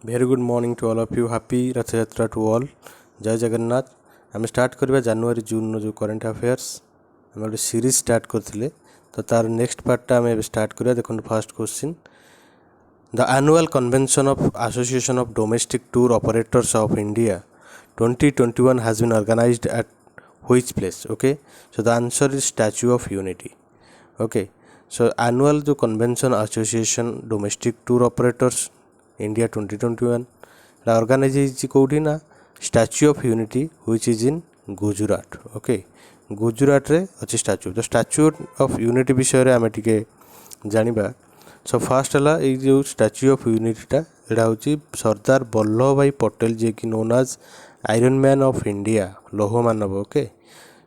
Very good morning to all of you. Happy Rath Yatra to all. जय जगन्नाथ. आम start करवा जनवरी जून जो current affairs आम गोटे सीरीज स्टार्ट करते तो तार नेक्स्ट पार्टा आम स्टार्ट करवा. देखो first question. The annual convention of association of domestic tour operators of India 2021 has been organized at which place? Okay, so the answer is Statue of Unity. Okay, so annual जो convention association domestic tour operators India 2021 organise होती कौटी ना statue of unity which is in Gujarat. Okay, Gujarat रे अच्छी statue. तो statue of unity विषय रे आमे टिके जानिबा. सो फास्ट है ये जो स्टैच्यू ऑफ यूनिटीटा यहाँ हूँ सरदार वल्लभ भाई पटेल जे कि known as iron man of India लौह मानव. ओके,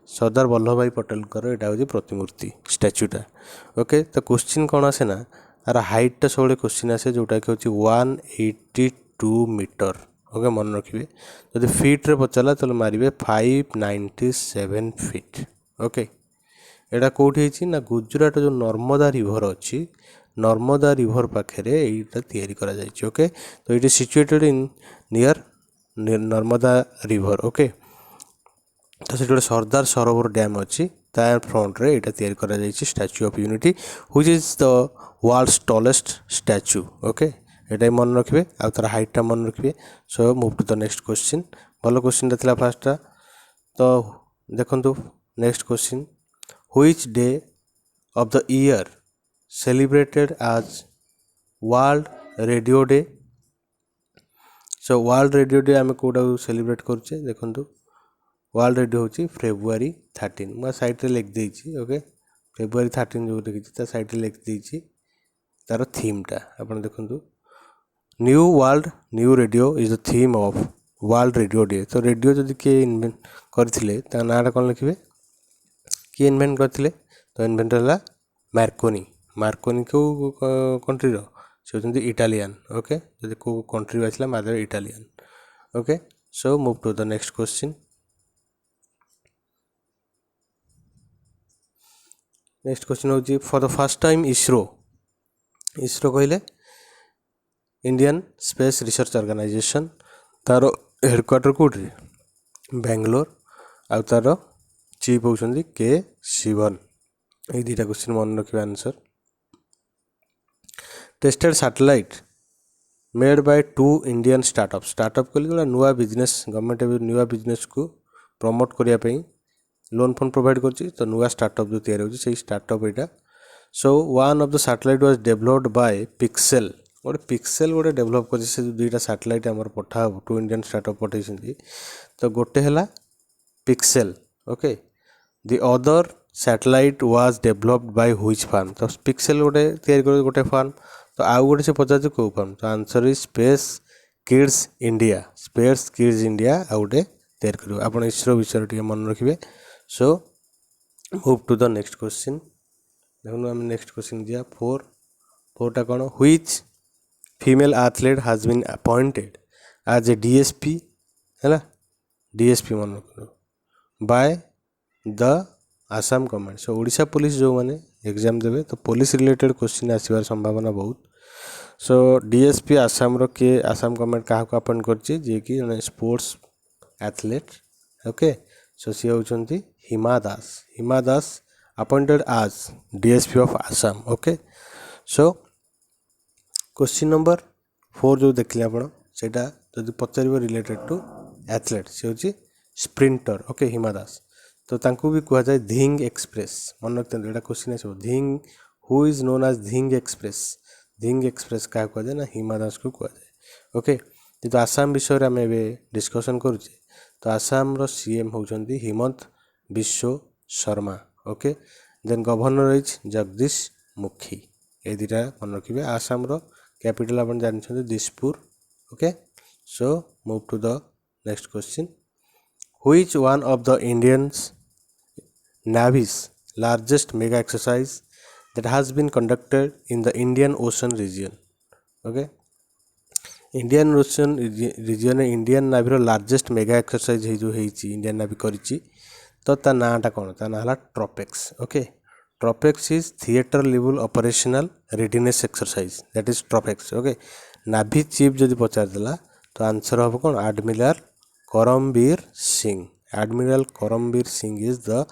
सरदार वल्लभ भाई पटेल यहाँ हूँ प्रतिमूर्ति स्टैच्यूटा. ओके, तो क्वेश्चन कौन आसे ना यार हाइटा सब क्वेश्चन आसे जोटा कि हूँ 182 मीटर. ओके, मन रखिए जब फिट्रे पचारा तो मारे 597 फीट. ओके, यहाँ कौटी ना गुजरात जो नर्मदा रिवर अच्छी नर्मदा रिवर पाखे यहाँ करा जाइए. ओके, तो it is situated in near Narmada river. Okay, तो से सरदार सरोवर डैम अच्छी तार फ्रंट रे यहाँ तैयारी करा जाइए statue of unity which is the world's tallest statue. Okay, ये मन रखिए आ तार हाइटा मन रखिए. So move to the next question. भल क्वेश्चन था फास्टा. तो देखो next question. Which day of the year celebrated as world radio day? So world radio day आम कौटा सेलिब्रेट करुचे देखो. वर्ल्ड रेडियो हूँ फेब्रुआरी 13. मैं साइड लिख देती. ओके, फेब्रुआरी 13 जो देखी साइड लिख देती तार थीमटा आप देखो. New world new radio is the theme of world radio day. तो रेडियो जब किए इनभेंट करते नाटा कौन लिखे किए इनभेंट करते? तो इनभेंटर है मार्कोनी. मार्कोनी को कंट्री से होती इटालियन. ओके, जब को कंट्री आसला मारे Italian. Okay, so move to the next question. Next question हूँ for the first time ISRO. ISRO कहले इंडियन स्पेस रिसर्च ऑर्गेनाइजेशन. तार हेडक्वार्टर कौटी बेंगलोर. आ तार चीफ होती के शिवन. ये दुटा क्वेश्चन मन रखिए answer. Tested satellite made by 2 Indian startup. Startup कहले नुआ बिजनेस गवर्नमेंट नुआ बिजनेस को प्रमोट करने लोन फंड प्रोवाइड कर. तो नुआ स्टार्टअप जो तैयारी होती स्टार्टअप यहाँ. So one of the satellite was developed bye pixel. गोटे पिक्सेल गोटे डेभलप कर दुईटा सैटेलाइट आम पठा 2 इंडियन स्टार्टअप पठे. तो गोटे है pixel. Okay, the other satellite was developed by which firm? तो पिक्सेल गोटे तैयारी कर गोटे फार्म. तो आउ गोटे से पचार कौ फार्म? तो answer is space kids India. Space kids India आउ गोटे तैयारी कर. आप इसरो विषय टे मन रखिए. So move to the next question. देखो आम नेक्स्ट क्वेश्चन दिया 4टा कौन. Which female athlete has been appointed as a DSP है डीएसपी मन रख by the Assam government. So Odisha police जो मैंने एग्जाम देवे तो पुलिस रिलेटेड क्वेश्चन आसबार संभावना बहुत. सो डीएसपी आसाम रो किए आसाम गवर्नमेंट क्या अपॉइंट कर स्पोर्ट्स एथलीट. ओके, सो सी होती हिमा दास. हिमा दास अपॉइंटेड आज DSP of Assam. Okay, so question number 4 जो देखिए आप जब पचार रिलेटेड टू एथलेट से हूँ स्प्रिंटर. ओके, हिमा दास. तो तांको भी कह जाए धिंग एक्सप्रेस. मन रखते हैं question as Dhing who is known as Dhing express. Dhing express क्या कह जाए ना हिमा दास को कह जाए. ओके, तो आसाम विषय आम डिस्कसन करुचे. तो आसाम रो सीएम होउछंती Himanta Biswa Sarma. Okay, then governor is Jagdish Mukhi. ये दुटा मन रखिए. आसाम रो कैपिटल आप जानते Dispur. Okay, so move to the next question. Which one of the Indians Navy's largest mega exercise that has been conducted in the Indian Ocean region? Okay, Indian Ocean region Indian Navy largest mega exercise है जो है Indian Navy करिची. तो ता नाटा कौन? ता ना TROPEX. Okay, TROPEX is theatre level operational readiness exercise. That is TROPEX. Okay, navy chief जदि पचारदेला तो आंसर हम कौन admiral Karambir Singh. Admiral Karambir Singh is the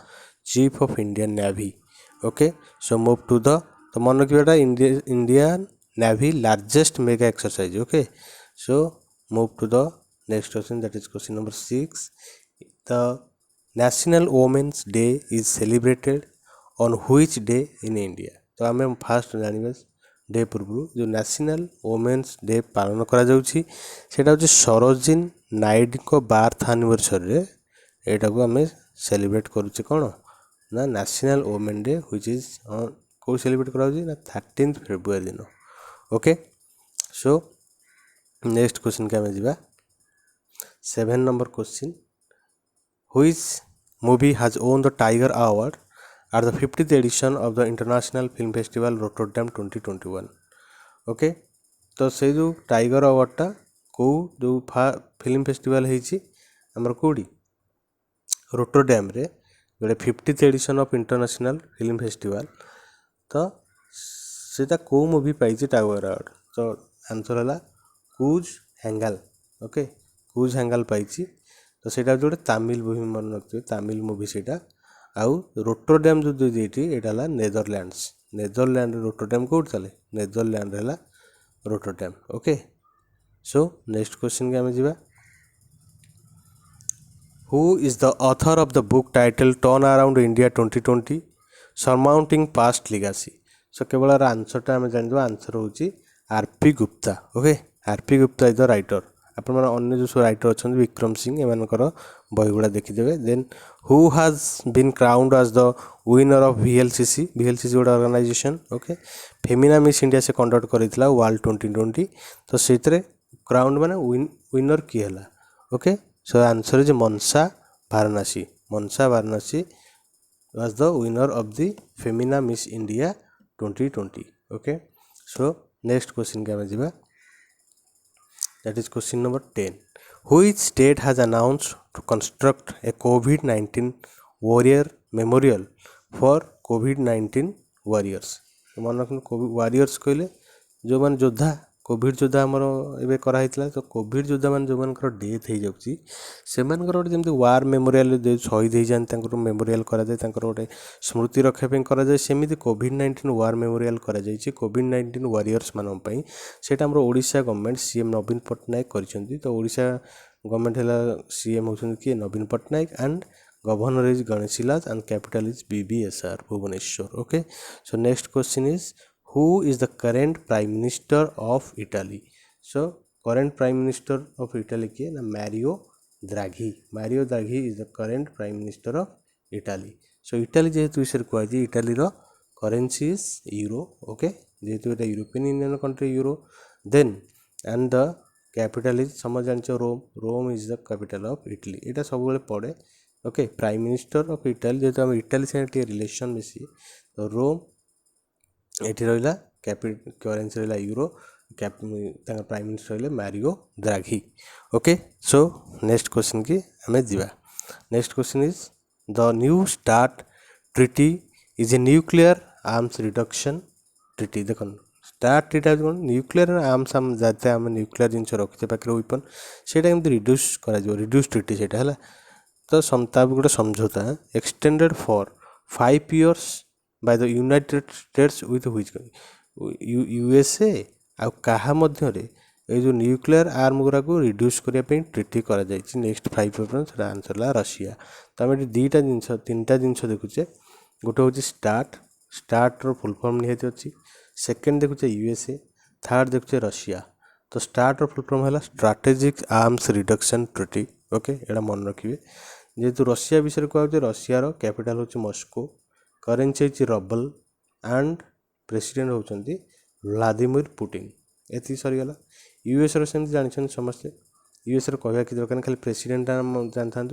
chief of Indian navy. Okay so move to the तो मन रखिएगा Indian navy largest mega exercise. Okay so move to the next question that is question number 6। The national women's day is celebrated on which day in India. तो आम fast जानवे day पूर्व जो national women's day पालन करा जाउछि सेटा होछि Sarojini Naidu birth anniversary रे एटा को आम सेलिब्रेट करूचे कौन ना national women day which is को सेलिब्रेट करा ना 13 फेब्रुआरी दिन। ओके सो नेक्स्ट क्वेश्चन के आम जा 7 number question. Which movie has own the tiger award at the 50th edition of the International Film Festival Rotterdam 2021। Okay तो से जो टाइगर अवार्डटा को जो फिल्म फेस्टिवल होती आमर कौटी रोटरडैम रे जोड़े 50th edition of international film festival तो सेटा को मूवी पाई टाइगर अवार्ड तो आंसर है कूज हैंगल। ओके कूज हैंगल पाई तो सेटा जोड़े तमिल मूवी मन रखिए तमिल मूवी सेटा आउ रोटरडैम जो देती यहाँ नेदरलैंड्स नेदरलैंड रोटरडैम कौट चले नेदरलैंड है Rotterdam. Okay so next question के आम जा who is the author of the book title turn around India 2020 surmounting past legacy. So केवल आंसरटा आम जान आंसर होची RP Gupta. Okay RP Gupta is the writer. आप अन्य जो सब राइटर अच्छा विक्रम सिंह एमानकर बही गुड़ा देखिदेवे। Then who has been crowned as the winner of VLCC गोटे organisation. Okay Femina Miss India से कंडक्ट करथिला वर्ल्ड 2020 तो से क्राउंड माने विनर किए है। Okay so answer is Manasa Varanasi. Manasa Varanasi was the winner of the Femina Miss India 2020। Okay so next question के आम जा that is question number 10। Which state has announced to construct a COVID-19 warrior memorial for COVID-19 warriors। मन रखना Covid warriors कहले जो मान योद्धा Covid योद्धा आमर एवं कराई तो कोविड योद्धा मान जो मानकर डेथ हो जाऊँगी से गोटे जमी वार मेमोरियल शहीद हो जाते मेमोरियल कराए गोटे स्मृति रखापी कराए सेमती COVID-19 वार मेमोरियल कराई COVID-19 वारियर्स मानी सेटा आम ओडिशा गवर्नमेंट CM नवीन पट्टनायक कर तो ओडिशा गवर्नमेंट है CM होती किए Naveen Patnaik and governor is Ganeshi Lal and capital is BBSR Bhubaneswar. Okay so next question is who is the current prime minister of Italy। so current prime minister of Italy किए ना Mario Draghi। Mario Draghi is the current prime minister of Italy। so Italy जेहेतु विषय कहु Italy रो currency is euro. Okay जेहेतु ये European union country euro then and the capital is समझ जान Rome. Rome is the capital of Italy यहाँ सब पड़े। Okay prime minister of Italy जेहेतु आम इटाली से रिलेशन बेसी तो रोम ये रहा करेन्सी रहा यूरो प्राइम मिनिस्टर रहा Mario Draghi. Okay so next question की आम जा next question is the new start treaty is a nuclear arms reduction treaty. देख स्टार्ट ट्रिटी कौन न्यूक्लियर आर्म्स आम जाते आम न्यूक्लियर जिन रखीचे पाखे वेपन से रिड्यूस कर रिड्यूस ट्रिटी से तो गोटे समझौता extended for 5 years by the United States with which USA आ कहा मध्य जो न्यूक्लियर आर्म गुरा को रिड्यूस करने ट्रिटी करा नेक्स्ट 5 years आंसर है रशिया। तो आम दुईटा जिन 3टा जिनस देखुचे गोटे हूँ स्टार्ट फुल फॉर्म निहाती अच्छी सेकेंड देखुचे USA थर्ड देखुचे रशिया। तो स्टार्ट फुल फॉर्म है strategic arms reduction treaty. Okay यहाँ मन रखिए जेहेतु रशिया विषय कहते रशियार कैपिटल हूँ मस्को करेन्सी होची रबल एंड प्रेसिडेंट होती व्लादिमिर पुटिन ये सरीगला। यूएस सेमती जानते समस्ते यूएस कहवा कि दरकार खाली प्रेसिडेंट जानी था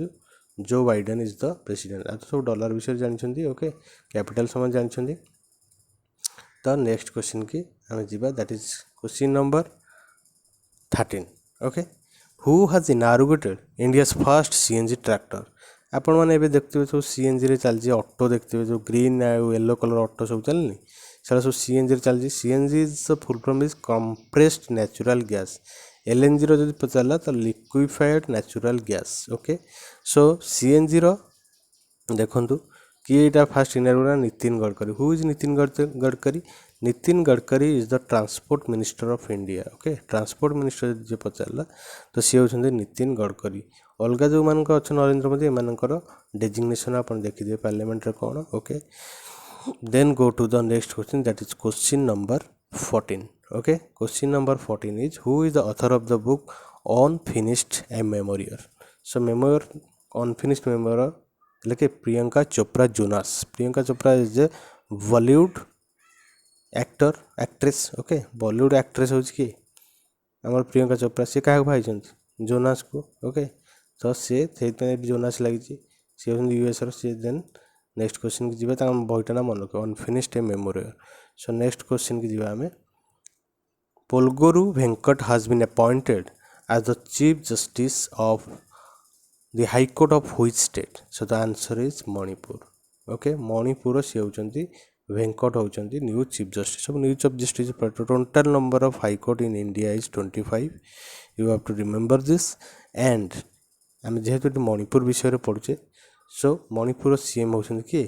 Joe Biden is the president तो सब डॉलर विषय जानते। ओके कैपिटल समझ जानते। तो नेक्स्ट क्वेश्चन की आम जा that is question number 13। Okay who has inaugurated India's first CNG tractor. आपण मैंने देखते सब CNG रे चलती ऑटो देखते जो ग्रीन येलो कलर ऑटो सब चलनी ସେଟା ସବୁ CNG ରେ ଚାଲିଛି। CNG is the full form is compressed natural gas. LNG रो जदि पचारला तो liquefied natural gas. Okay so CNG रो देखंतु किए एटा फास्ट इनर Nitin Gadkari. Who is Nitin Gadkari? Nitin Gadkari is the transport minister of India. Okay transport minister जे पचारला तो सी होछन्ते नितिन गडकरी। अलगा जो मान अच्छा नरेंद्र मोदी एमानकर डेजिग्नेशन आपण देखिदे पार्लियामेंट रे कोन। Okay then go to the next question that is question number 14। Okay question number 14 is who is the author of the book unfinished a memoir. So memoir unfinished memoir लेके Priyanka Chopra Jonas. Priyanka Chopra is a Bollywood actor actress. Okay Bollywood actress हो कि आम प्रियंका चोपड़ा सी क्या भाई Jonas को। Okay तो सी Jonas लगी सी US सी। देन नेक्स्ट क्वेश्चन की जी बहीटा ना मन रख unfinished a memorial. So next question की जी आम Polagoru Venkat has been appointed as the chief justice of the high court of which state? So the answer is Manipur. Okay Manipur सी होचंती वेंकट होचंती न्यू चीफ जस्टिस। सब new chief justice total number of high court in India is 25। You have to remember this. And आम जेहेतु मणिपुर विषय पढ़ुचे सो Manipur CM होचंती कि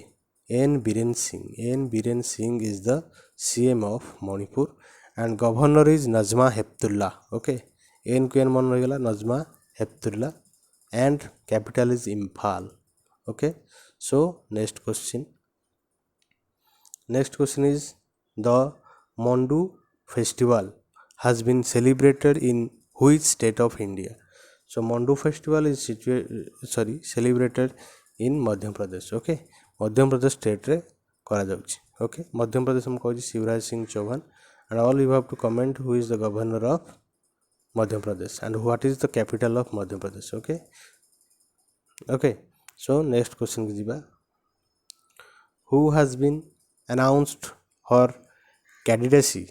N Biren Singh. N Biren Singh is the CM of Manipur and governor is Najma Heptulla. Okay N को N मन रहीगला Najma Heptulla and capital is Imphal. Okay so next question is the Mondu festival has been celebrated in which state of India? So Mondu festival is celebrated in Madhya Pradesh. Okay Madhya Pradesh state रे करा जाउछि। Okay Madhya Pradesh हम कहछि Shivraj Singh Chauhan and all you have to comment who is the governor of Madhya Pradesh and what is the capital of Madhya Pradesh. Okay so next question की जीवा who has been announced her candidacy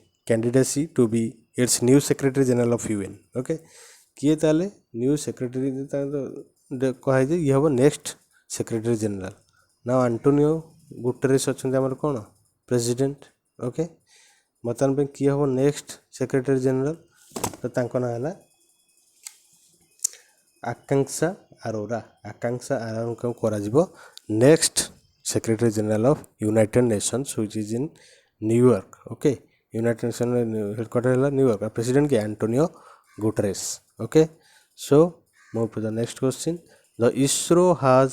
to be its new secretary general of UN. Okay किए ताले new secretary कहे जे ये हम next secretary general ना Antonio Guterres अच्छा आमर कौन प्रेसिडेंट। ओके बर्तमान पे किए हम नेक्स्ट सेक्रेटरी जनरल तो तांको ना है आकांक्षा अरोरा। आकांक्षा अरोरा को करा जिवो next secretary general of united nations which is in New York. Okay united nation headquarter है न्यूयॉर्क। प्रेसिडेंट के Antonio Guterres. Okay so move to the next question. The ISRO has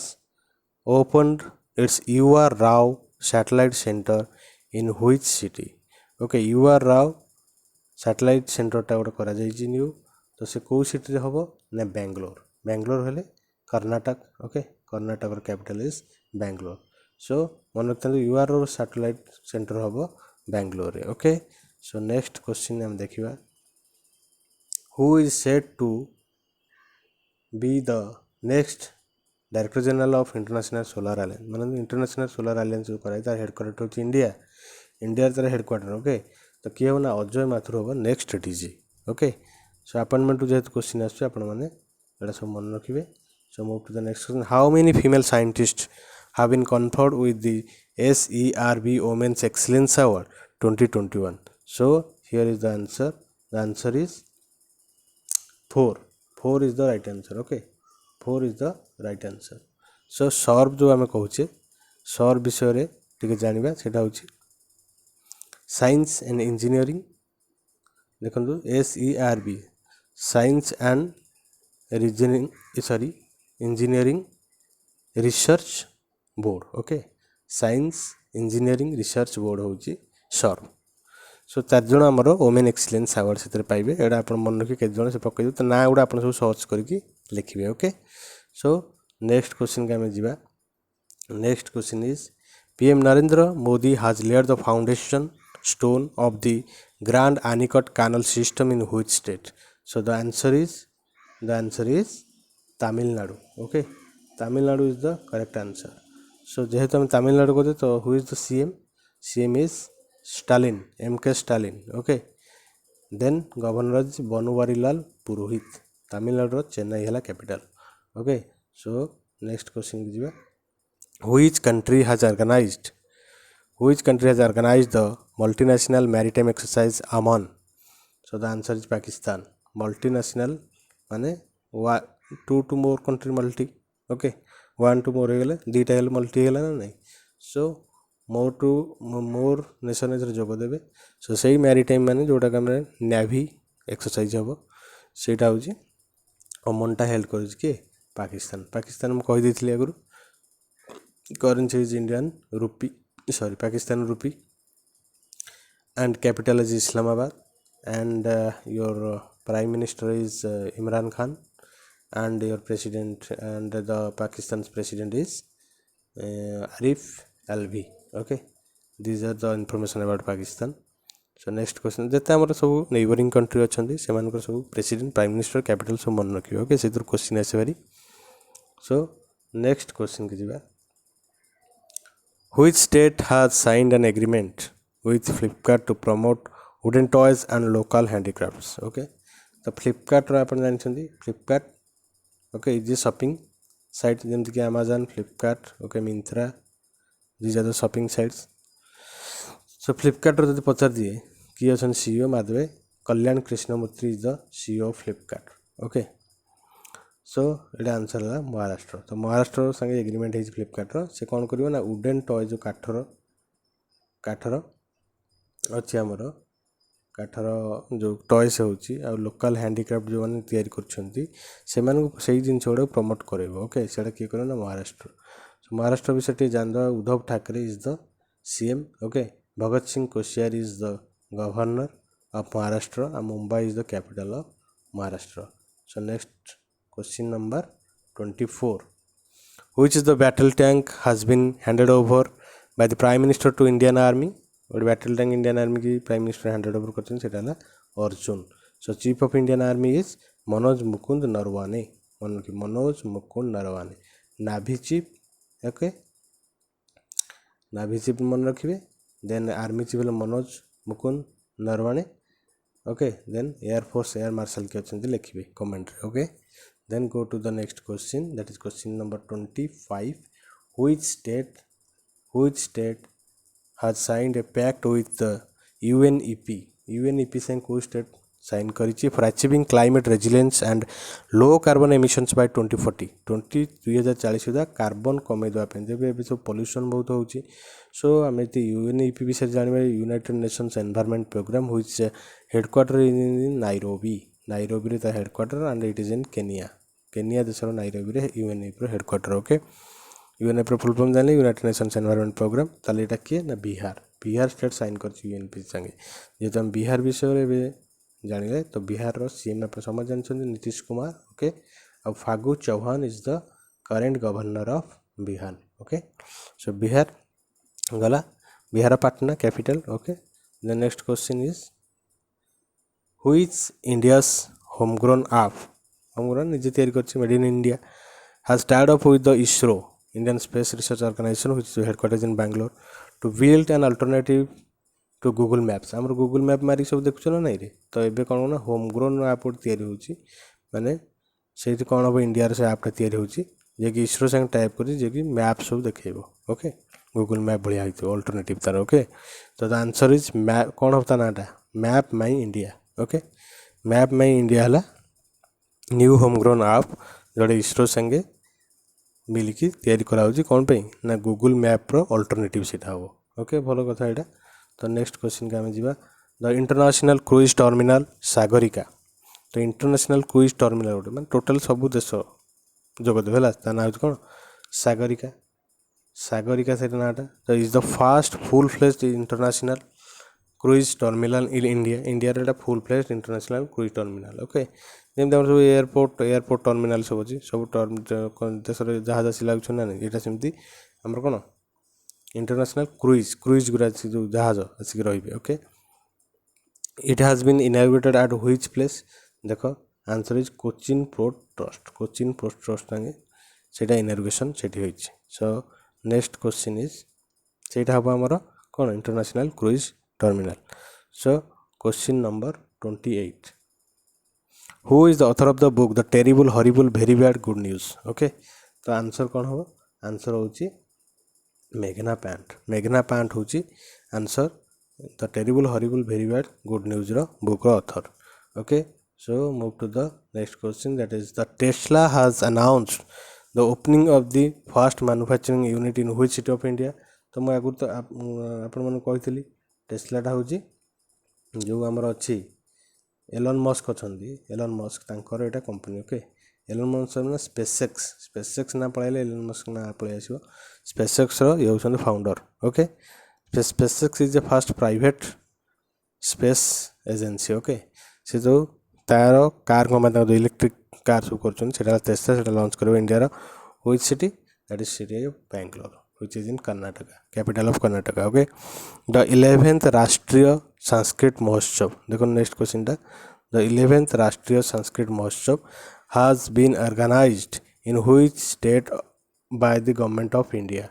opened its UR Rao satellite centre in which city? Okay UR Rao satellite सेंटरटा गोटे करा जाइछि new तो से कौ city रे हबो ना बेंगलोर। बेंगलोर हेले Karnataka. Okay Karnataka capital is Bangalore. So मन रखता UR रो सैटेलाइट सेंटर हबो बेंगलोर रे। ओके सो नेक्स्ट क्वेश्चन हम देखिबा who is said to be the next director general of international solar alliance. माने इंटरनेशनल सोलर अलायंस जो कराई तार हेडक्वार्टर होची इंडिया तार हेडक्वार्टर। ओके तो किए हो ना अजय माथुर हम next DG। Okay so appointment जेहेतु क्वेश्चन आसुचे आपण मैंने एटा सब मन रखिए। So move to the next question how many female scientist have been conferred with the SERB women's excellence award 2021? So here is the answer is 4 is the right answer. Okay 4 is the right answer. So सर्व जो आम कहूचे सर्व विषय टे जाना सेटा हूँ साइंस एंड इंजीनियरिंग। देखो SERB science and engineering research board. Okay science engineering research board हूँ सर्व। सो 4 जन आमर वुमेन एक्सीलेंस अवार्ड से पाइबे। एटा आप मन रखिए केते जन से पकई तो ना गुड़ा आप सब सर्च करके लिखिए। ओके सो नेक्स्ट क्वेश्चन के आम जा। Next question is PM Narendra Modi has laid the foundation stone of the Grand Anicut Canal system in which state? So the answer is Tamil Nadu. Okay Tamil Nadu is the correct answer. So जेहेतु हम Tamil Nadu कहते तो who is the CM? CM is Stalin, MK Stalin. Okay then governor is Banwarilal Purohit. Tamil Nadu Chennai है capital. Okay so next question की जीवा which country has organized Which country has organized the multinational maritime exercise Aman? So the answer is Pakistan. Multinational माने two two more country multi okay one two more हो दुईटा हेल्ले multi है ना नहीं सो more to more nation जोग देवे सो से maritime माने जोटा आम नेवी एक्सरसाइज हम सेटा हूँ अमनटा हेल्प कर पाकिस्तान पाकिस्तान मैं कहीदी आगु currency is Indian rupee sorry Pakistan rupee and capital is Islamabad and your prime minister is Imran Khan and your president and the Pakistan's president is Arif Alvi. Okay, these are the information about Pakistan. So next question जते हमर सब neighbouring country अच्छी से सब president prime minister capital सब मन रखिए okay से क्वेश्चन आसे भारी सो नेक्स्ट क्वेश्चन की जीवा Which state has signed an agreement with Flipkart to promote wooden toys and local handicrafts? Okay, तो Flipkart row upon जानछंदी Flipkart okay is a shopping site जेमति कि Amazon Flipkart okay Myntra these are the shopping sites. So Flipkart रो जदि पचार दिए कि अछन CEO माधवे Kalyan Krishnamurthy is the CEO of Flipkart. Okay, सो ये answer है महाराष्ट्र तो महाराष्ट्र संगे agreement है फ्लिपकार्टर से कौन कर ना वुडेन टॉय जो काठर अच्छी आमर काठर जो टॉयस होची आ लोकल हैंडीक्राफ्ट जो मैंने तैयारी करछंती से जिन गुड़ा प्रमोट कर ओके से किए कर ना महाराष्ट्र सो महाराष्ट्र विषय जान दो Uddhav Thackeray is the CM okay Bhagat Singh Koshyari is the governor of Maharashtra and Mumbai is the capital of Maharashtra. So next question number 24. Which is the battle tank has been handed over by the Prime Minister to Indian Army? और battle tank Indian Army की Prime Minister handed over करछन सेटा ना Arjun. So Chief of Indian Army is Manoj Mukund Narwane. Manoj Mukund Narwane. Navy Chief okay. Navy Chief मन रखिए. Then Army Chief Manoj Mukund Narwane. Okay. Then Air Force Air Marshal के अच्छे लिखिए comment okay. Then go to the next question that is question number 25. Which state has signed a pact with the UNEP? UNEP से कोई state sign करी for achieving climate resilience and low carbon emissions by 2040. 2040 Sudha carbon कमे देवा पे जब ये सब pollution बहुत होची so आम UNEP विषय जानवे United Nations Environment Program which headquarter in Nairobi. Nairobi रे headquarter and it is in Kenya देशर नाइरोबी रे UNEP रो हेडक्वार्टर ओके UNEP रो फुल फॉर्म जानले यूनाइटेड नेशंस एनवायरनमेंट प्रोग्राम ताले एटा किए ना बिहार स्टेट साइन कर UNEP संगे जेतो हम बिहार विषय रे जानिले तो बिहार रो CM आप समझ जानछन नीतीश कुमार ओके अब Phagu Chauhan is the current governor of Bihar okay so Bihar गला Bihar Patna capital okay the next question is Which India's homegrown app निजे तैयारी करछि made in India has tied up with the ISRO Indian Space Research Organization which is headquarters in Bangalore to build an alternative to Google Maps. हमर Google Map मारी सब देखछो ना नहीं रे तो एबे कोन ना होमग्रोन ऐप तैयारी होछि माने सेठी कोन हो इंडिया रे से ऐप तैयारी होछि जे कि ISRO संग टाइप करि जे कि मैप सब देखेबो ओके Google Map बढ़िया हितो अल्टरनेटिव तार ओके तो द आंसर इज मैप कोन होता नाटा मैप माई इंडिया ओके मैप माई इंडिया है न्यू होमग्रोन ऐप जोड़े ISRO संगे मिलिकी तैयारी कराउछि कौन पे ना गूगल मैप रो अल्टरनेटिव सीटा हो ओके भलो कथा एटा तो नेक्स्ट क्वेश्चन का हम जीवा the international cruise terminal Sagarika तो इंटरनेशनल क्रूज टर्मिनल गोटे माने टोटल सब देश जोग देला ता ना कौन सागरिका से नाटा तो is the first full fledged international cruise terminal in India रे full fledged international cruise terminal okay जेमती सब एयरपोर्ट टर्मिनाल सब अच्छी सब देश जहाज आसी लगुन ना यहाँ सेमती आम कौन इंटरनेशनल क्रूज गुरा जो जहाज आसिक रे okay it has been inaugurated at which place देख answer is Cochin port trust संगे से इनॉग्रेशन से सो नेक्स्ट क्वेश्चन इज से हम आमर कौन international cruise terminal so question number 28 Who is the author of the book The Terrible Horrible Very Bad Good News? Okay, तो answer कौन हो आंसर होची मेघना पैंट हूँ answer the terrible horrible very bad good news book author okay so move to the next question that is the Tesla has announced the opening of the first manufacturing unit in which city of India तो मैं आगु तो आपण मन कही टेस्लाटा हूँ जो आमर अच्छी एलन मस्क अच्छा एलन मस्क तांकर एटा कंपनी ओके एलन मस्क ना स्पेसएक्स ना पळाइले एलन मस्क ना पळै आसीबो स्पेसएक्स रो ये होछन founder okay SpaceX is the first private space agency okay से जो तार कार कंपनी इलेक्ट्रिक कार सब कर टेस्ला से लॉन्च कर India which city that is city of Bangalore which is in Karnataka, capital of Karnataka. Okay, the 11th राष्ट्रीय संस्कृत महोत्सव देखो नेक्स्ट क्वेश्चन टा the 11th राष्ट्रीय संस्कृत महोत्सव has been organized in which state by the government of India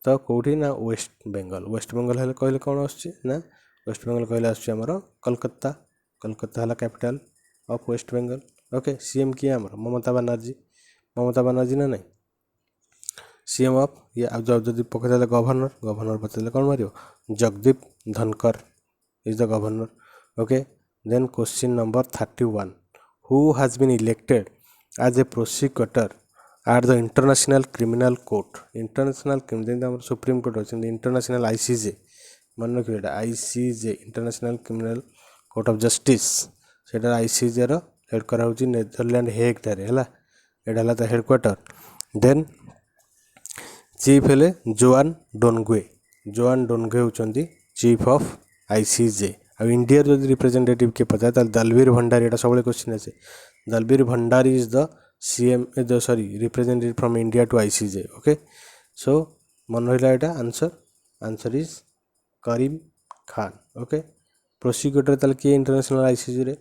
तो कौटी ना waste Bengal हेले कहले कौन आसुची ना वेस्ट बेंगल कहले आसुची हमर कलकत्ता हला capital of West Bengal okay CM किए हमर ममता बनर्जी ना नहीं सीएम ऑफ ये जब पकड़े गवर्नर पकड़े कौन मार Jagdeep Dhankhar is the governor okay then question number 31 who has been elected as a prosecutor at the international criminal criminal supreme court अच्छे इंटरनेशनल आईसीजे मन रखिए ICJ international criminal court of justice से आईसीजे हेडक्वार्टर हूँ Netherland Hague ठारे है headquarter then chief हेले Joan Donoghue होती chief of ICJ आ इंडिया जो रिप्रेजेंटेटिव किए पचाए दलवीर भंडारी एटा सब क्वेश्चन अच्छे Dalveer Bhandari is the CM sorry representative from India to ICJ okay so मन रहा यहाँ answer is Karim Khan okay prosecutor ताल किए इंटरनेशनल आईसीजे रे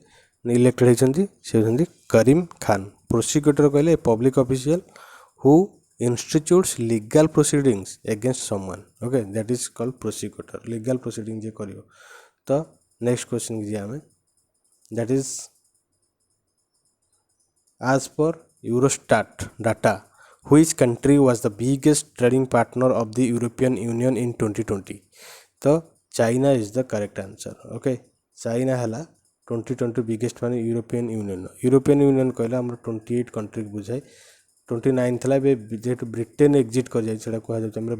इलेक्टेड होती करीम खान प्रोसिक्यूटर कहले public official who institutes legal proceedings against someone okay that is called prosecutor legal proceeding जे करियो तो नेक्स्ट क्वेश्चन की आम that is as per Eurostat data which country was the biggest trading partner of the European Union in 2020 तो China is the correct answer okay China है 2020 biggest माने European union कहला हम 28 कंट्री बुझाए 29 था जेहेतु ब्रिटेन एक्जिट कर जाए कह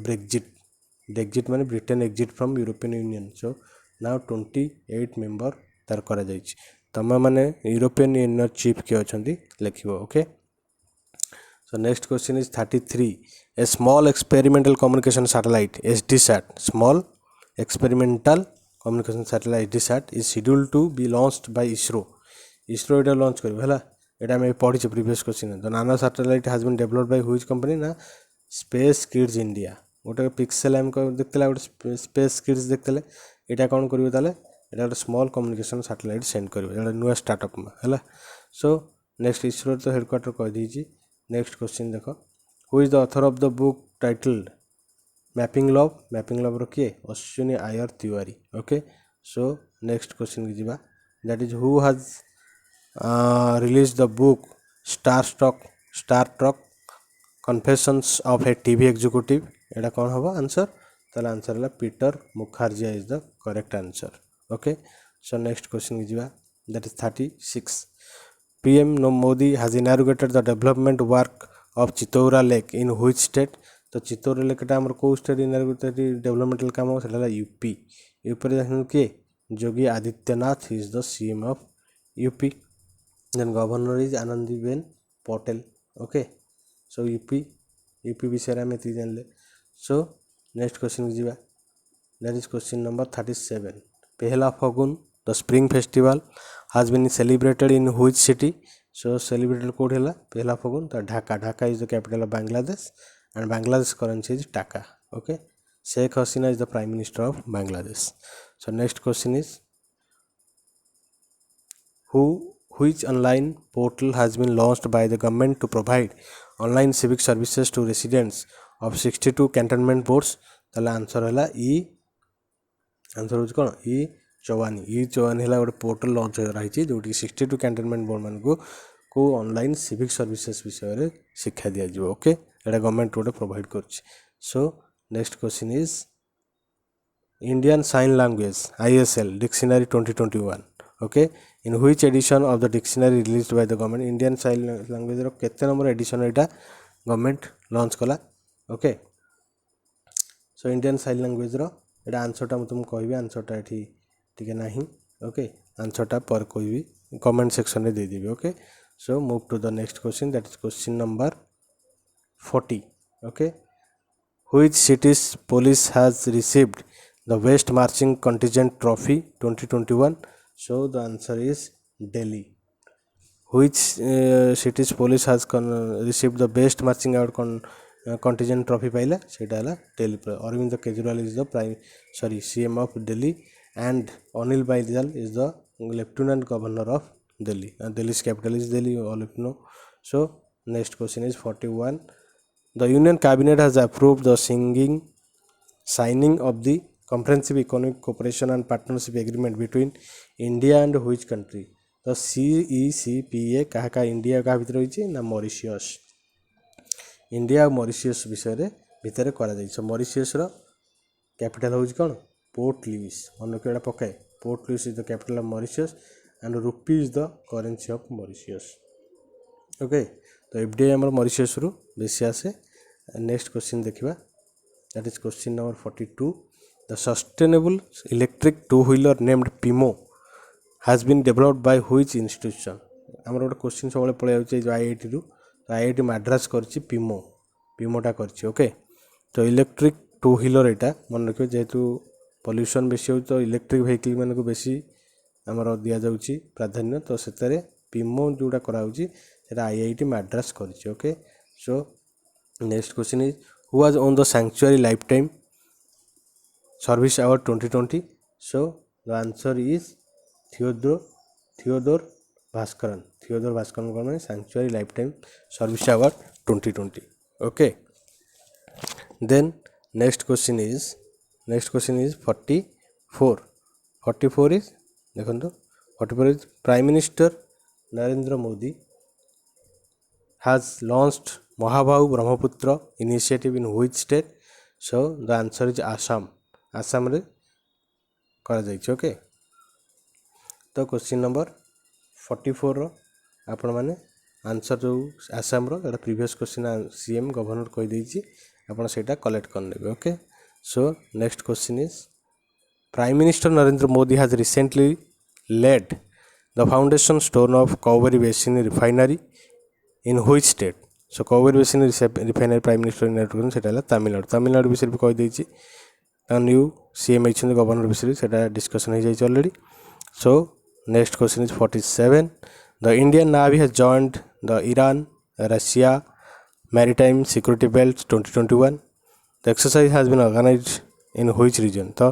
ब्रेक्जिट माने Britain exit from European union so now 28 member तार करा जाइछि तमे माने यूरोपियन यूनियन चीफ किए अच्छा लिखो okay so next question is 33 a small experimental communication satellite SDSAT small experimental communication satellite SDSAT is scheduled to be launched by ISRO एटा launch कर है एटा मैं पढ़ी previous question the nano satellite has been developed by which company ना space kids India गोटे pixel एम देखते गोटे स्पेस किड्स देखते यहाँ कौन करेंगे ताले एटा गोटे स्मॉल कम्युनिकेशन सैटेलाइट सेंड करेंगे नुआ स्टार्टअप में है सो नेक्स्ट इसरो तो हेडक्वार्टर कह दीजिए नेक्स्ट क्वेश्चन देख who is the author of the book titled mapping love किए Ashwini Iyer Tiwari okay so next question की जीवा that is who has release the book star struck confessions of a TV executive एटा कौन हम answer ताला answer है Peter Mukerjea is the correct answer okay so next question की जीवा that is 36 PM Modi has inaugurated the development work of Chittora Lake in which state तो Chittaura lake आम कौ स्टेट इनागुरेटेड डेवलपमेंटल काम से यूपी देखते किए Yogi Adityanath is the CM of UP then governor is Anandiben Patel okay so UP विषय आम ये जानले सो नेक्स्ट क्वेश्चन की जीवा दैट इज क्वेश्चन नंबर 37 पहला फगुन the spring festival has been celebrated in which city so celebrated code है पहला फगुन तो Dhaka is the capital of Bangladesh and Bangladesh currency is taka okay Sheikh Hasina is the prime minister of Bangladesh so next question is which online portal has been launched by the government to provide online civic services to residents of 62 cantonment boards ताला answer है answer हो कौन ई चौवानी है गोटे portal launch रही जो 62 cantonment board मान को ऑनलाइन सिविक सर्विसेज विषय में शिक्षा दि जाए ओके एटा गवर्नमेंट गोटे प्रोवाइड कर सो Next question is Indian Sign Language ISL Dictionary 2021. Okay, in which edition of the dictionary released by the government? Indian Sign Language रो केते नंबर एडिशन एटा गवर्नमेंट लॉन्च कला. Okay, so Indian sign language रो एटा answer टा तुम कहबी. Answer टा एठी ठीक नाही. ओके, आंसर टा पर कहबी कमेंट सेक्शन रे दे देबी. Okay, so move to the next question, that is question number 40. Okay, which city's police has received the Best Marching Contingent Trophy 2021? So the answer is Delhi. Which city's police has received the Best Marching Award Contingent Trophy पाइला सेटा हला Delhi. Arvind Kejriwal is the CM of Delhi, and Anil Baijal is the Lieutenant Governor of Delhi. Delhi's capital is Delhi, all of you know. So next question is 41. The Union Cabinet has approved the signing of the Comprehensive Economic Cooperation and Partnership Agreement between India and which country? तो CECPA क्या India क्या भीतर होइछि ना Mauritius. India और Mauritius विषय भितर करा जाइछ. मॉरिशियस रो कैपिटल होइछि कोन? Port Louis. मन केडा पकाए Port Louis is the capital of Mauritius and rupee is the currency of Mauritius. Okay, तो एफडीआई हमर मॉरिशियस रु बेसी आसे. नेक्स्ट क्वेश्चन देखिबा, that is question number 42. The sustainable electric two wheeler named Pimo has been developed by which institution? हमर गोटे question सब पड़े जाउछि जो आईआईटी रु. तो आईआईटी मद्रास करछि पिमोटा करछि. ओके, तो इलेक्ट्रिक टू व्हीलर एटा मन रखियो, जेहेतु पॉल्यूशन बेसी हो तो इलेक्ट्रिक व्हीकल मान को बेसी हमर दिया जाउछि प्राधान्य. तो सेतरे पिमो जोटा करा होछि सेटा आईआईटी मद्रास करछि. Okay, so next question is who was on the sanctuary life time service award 2020? So the answer is Theodore Baskaran. Theodore Baskaran को sanctuary life time service award 2020. Okay, then next question is 44. 44 is देखो 44 is prime minister Narendra Modi has launched Mahabhahu Brahmaputra initiative in which state? So the answer is Assam. Assam रे करा जाइछ. Okay, तो question number 44 रो आपण माने answer जो आसाम रो एटा previous question CM governor कहि दैछि, आपण सेटा कलेक्ट कर लेबे. Okay, so next question is prime minister Narendra Modi has recently laid the foundation stone of Cauvery Basin refinery in which state? So Cauvery Basin refinery prime minister inaugurate सेटा हला तमिलनाडु. तमिलनाडु विषय भी कहि दैछि. न्यू सीएम आइछन गवर्नर विषय सेटा discussion हो जाइछ already. So next question is 47. The Indian Navy has joined the Iran-Russia Maritime Security Belt 2021. The exercise has been organized in which region? तो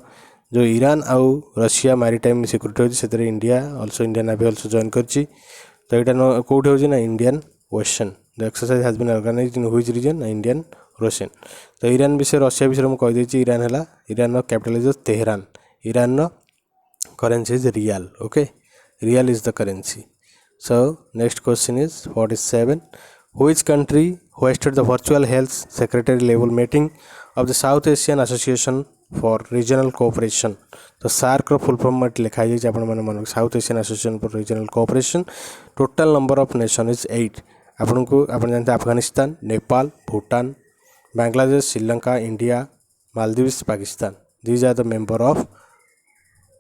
जो ईरान आउ रशिया मैरिटाइम सिक्योरिटी होची सेतरे India also Indian navy also join करची. तो एटा कोठी होची ना Indian ocean. The exercise has been organized in which region? Indian ocean. तो ईरान विषय रशिया विषय मैं कहि देछि. ईरान हला ईरान नो कैपिटल इज तेहरान. ईरान नो currency is rial. Okay, rial is the currency. So next question is 47. Which country hosted the virtual health secretary level meeting of the South Asian Association for Regional Cooperation? तो SAARC रो full form में लिखा जाइए आपण माने मन south Asian association for regional cooperation. Total number of nation is 8. आपण जानते Afghanistan, Nepal, Bhutan, Bangladesh, Sri Lanka, India, Maldives, Pakistan. These are the member of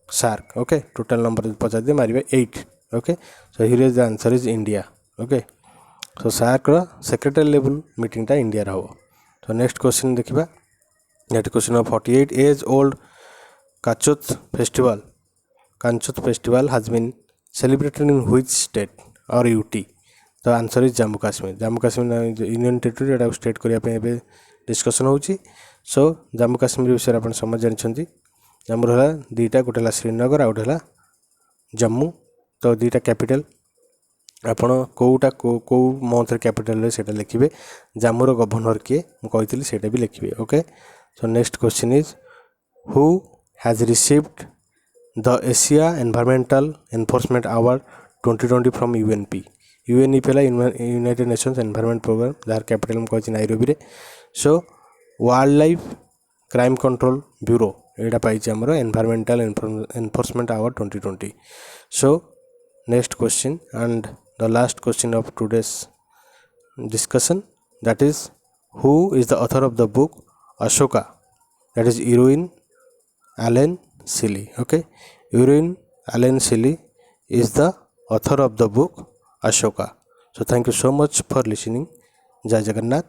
SAARC. Okay, total number पचास दे मारिबे 8. Okay, so here is the answer is India. Okay, so SAARC रो secretary level meeting टा India रो. तो next question देखिबा, next question of 48. Age old Kanchoth festival has been celebrated in which state or UT? तो answer is Jammu Kashmir. Jammu Kashmir union territory एटा state करिया पे एबे डिस्कशन होची. सो जम्मू काश्मीर विषय आपण समझ जानछंती. जम्मू हला दीटा, गोटे हला श्रीनगर आ गोटे हला जम्मू. तो दीटा कैपिटल आपण कोटा को मंथ कैपिटल रे सेटा लिखिबे. जम्मूर गवर्नर किए मु कहितली सेटा भी लिखिबे. Okay, so next question is who has received the Asia environmental enforcement award 2020 from UNP? UNEP ला यूनाइटेड नेशंस एनवायरमेंट प्रोग्राम जार कैपिटल मु कहि नाइरोबी रे. So wildlife crime control bureau एटा पाइछि हमरो environmental enforcement award 2020। So next question and the last question of today's discussion, that is, who is the author of the book Ashoka? That is Irwin Allen Shelley. Okay, Irwin Allen Shelley is the author of the book Ashoka. So thank you so much for listening. Jai Jagannath.